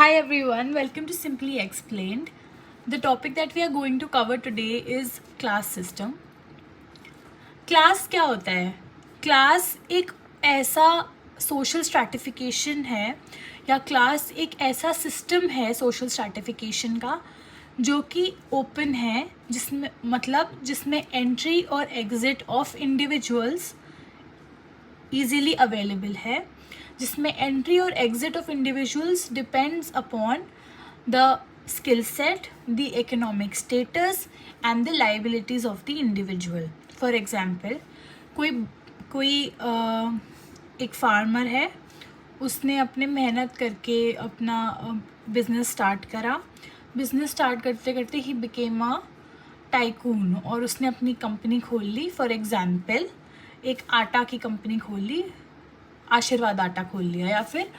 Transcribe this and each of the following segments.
Hi everyone, welcome to Simply Explained. The topic that we are going to cover today is class system. Class क्या होता है? Class एक ऐसा social stratification है या class एक ऐसा सिस्टम है सोशल स्ट्रैटिफिकेशन का जो कि ओपन है, जिसमें एंट्री और exit of individuals easily available है, जिसमें एंट्री और exit of individuals depends upon the skill set, the economic status and the liabilities of the individual. For example, कोई एक फार्मर है, उसने अपने मेहनत करके अपना बिजनेस स्टार्ट करा. बिजनेस स्टार्ट करते करते ही बिकेम अ टाइकून और उसने अपनी कंपनी खोल ली. फॉर एग्जाम्पल, एक आटा की कंपनी खोल ली, आशीर्वाद आटा खोल लिया, या फिर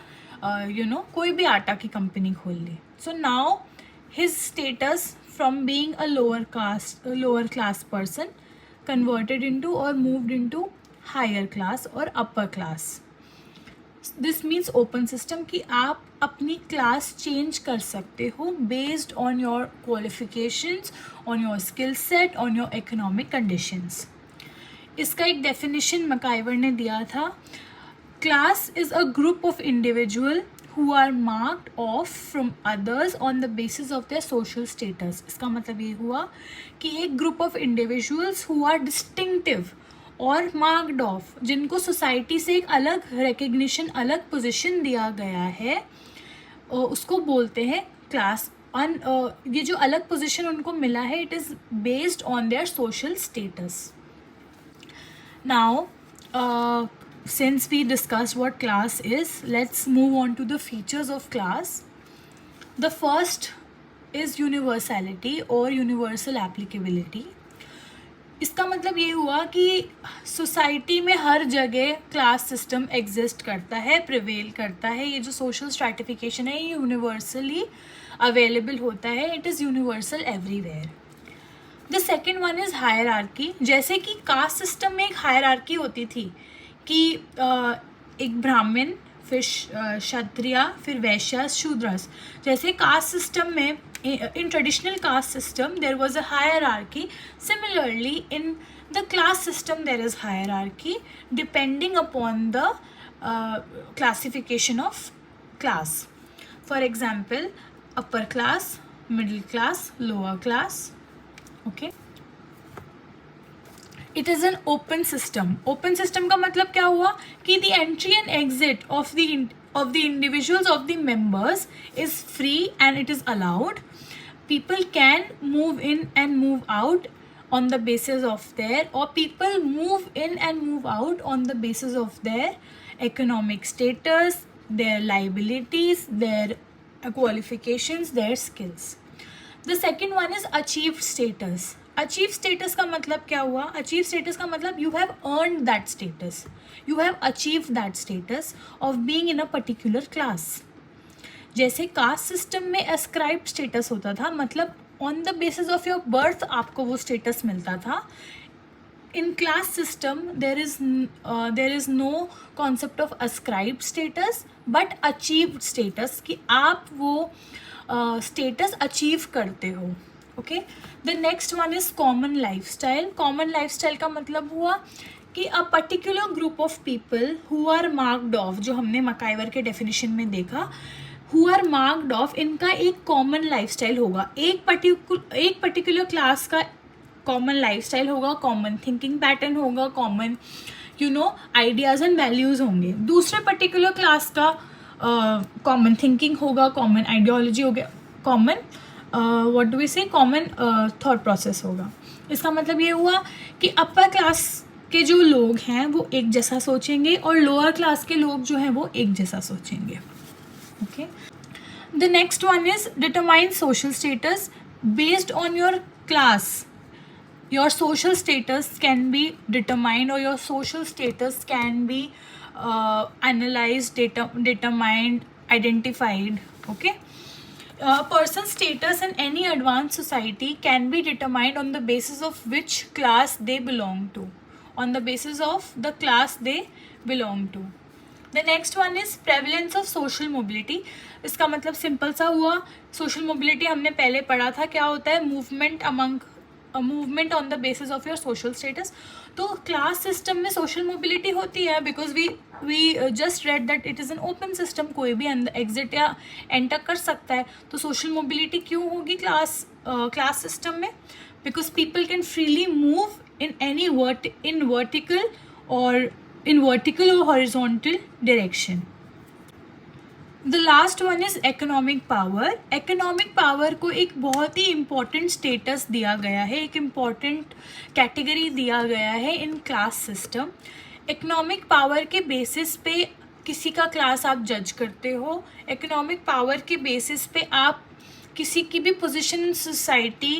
कोई भी आटा की कंपनी खोल ली. So now his status from being a lower class person converted into और मूव्ड इनटू हायर क्लास और upper class. This means open system कि आप अपनी क्लास चेंज कर सकते हो based on your qualifications, on your skill set, on your economic conditions. इसका एक डेफिनेशन मकाइवर ने दिया था. Class is a group of individual who are marked off from others on the basis of their social status. इसका मतलब ये हुआ कि एक group of individuals who are distinctive और मार्क्ड ऑफ, जिनको सोसाइटी से एक अलग रिकग्निशन, अलग पोजीशन दिया गया है, उसको बोलते हैं क्लास. ये जो अलग पोजीशन उनको मिला है, it is based on their social status. Now, since we discussed what class is, let's move on to the features of class. The first is universality or universal applicability. इसका मतलब ये हुआ कि सोसाइटी में हर जगह क्लास सिस्टम एग्जिस्ट करता है, prevail करता है. ये जो सोशल स्ट्रैटिफिकेशन है, ये यूनिवर्सली अवेलेबल होता है. It is universal everywhere. The second one is hierarchy. जैसे कि कास्ट सिस्टम में एक हायरार्की होती थी कि एक ब्राह्मण, फिर क्षत्रिय, फिर वैश्य, शूद्रस. जैसे कास्ट सिस्टम में, in traditional caste system there was a hierarchy. Similarly, in the class system there is hierarchy depending upon the classification of class. For example, upper class, middle class, lower class. Okay, it is an open system. Open system का मतलब क्या हुआ कि the entry and exit of the individuals, of the members is free and it is allowed. People can move in and move out on the basis of their, or people move in and move out on the basis of their economic status, their liabilities, their qualifications, their skills. The second one is achieved status. Achieve status का मतलब क्या हुआ? Achieve status का मतलब you have earned that status, you have achieve that status of being in a particular class. जैसे caste system में ascribed status होता था, मतलब on the basis of your birth आपको वो स्टेटस मिलता था. In class system there is no concept of ascribed status but achieved status, कि आप वो स्टेटस अचीव करते हो. Okay, the next one is common life style. Common life style का मतलब हुआ कि a particular group of people who are marked off, जो हमने मकाइवर के डेफिनेशन में देखा, हु आर मार्क्ड ऑफ, इनका एक कॉमन लाइफ स्टाइल होगा. एक पर्टिकुलर क्लास का कॉमन लाइफ स्टाइल होगा, कॉमन थिंकिंग पैटर्न होगा, कॉमन आइडियाज़ एंड वैल्यूज़ होंगे. दूसरे पर्टिकुलर क्लास का कॉमन थिंकिंग होगा, कॉमन आइडियोलॉजी होगा, कॉमन व्हाट डू वी से, कॉमन थॉट प्रोसेस होगा. इसका मतलब ये हुआ कि अपर क्लास के जो लोग हैं वो एक जैसा सोचेंगे और लोअर क्लास के लोग जो हैं वो एक जैसा सोचेंगे. Okay, the next one is determine social status based on your class. Your social status can be determined, or your social status can be analyzed, determined, identified. Okay, a person's status in any advanced society can be determined on the basis of which class they belong to, on the basis of the class they belong to. The next one is prevalence of social mobility. इसका मतलब simple सा हुआ, social mobility हमने पहले पढ़ा था, क्या होता है, movement among movement on the basis of your social status. तो क्लास सिस्टम में सोशल मोबिलिटी होती है because we just read that it is an open system, कोई भी एग्जिट या एंटर कर सकता है. तो सोशल मोबिलिटी क्यों होगी क्लास सिस्टम में? Because people can freely move in any vertical or horizontal direction. The last one is economic power. Economic power को एक बहुत ही important status दिया गया है, एक important category दिया गया है in class system. Economic power के basis पे किसी का class आप judge करते हो. Economic power के basis पे आप किसी की भी position in society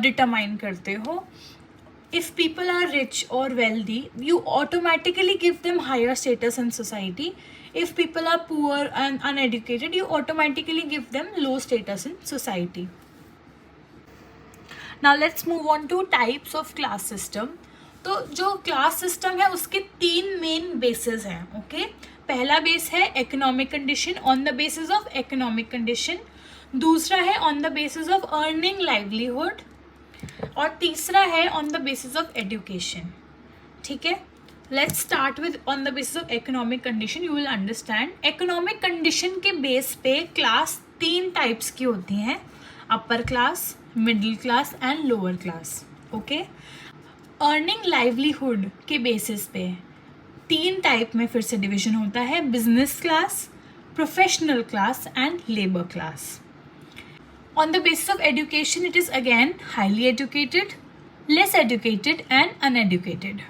determine करते हो. If people are rich or wealthy, you automatically give them higher status in society. If people are poor and uneducated, you automatically give them low status in society. Now let's move on to types of class system. तो जो class system है उसके 3 main basis हैं. Okay, पहला base है economic condition, on the basis of economic condition. दूसरा है on the basis of earning livelihood, और तीसरा है on the basis of education. ठीक है, let's start with on the basis of economic condition. You will understand. Economic condition के base पे class 3 types की होती हैं, upper class, middle class and lower class. Okay, earning livelihood के basis पे 3 type में फिर से डिवीजन होता है, business class, professional class and labour class. On the basis of education, it is again highly educated, less educated and uneducated.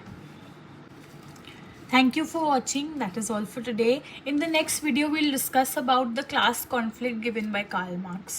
Thank you for watching. That is all for today. In the next video, we'll discuss about the class conflict given by Karl Marx.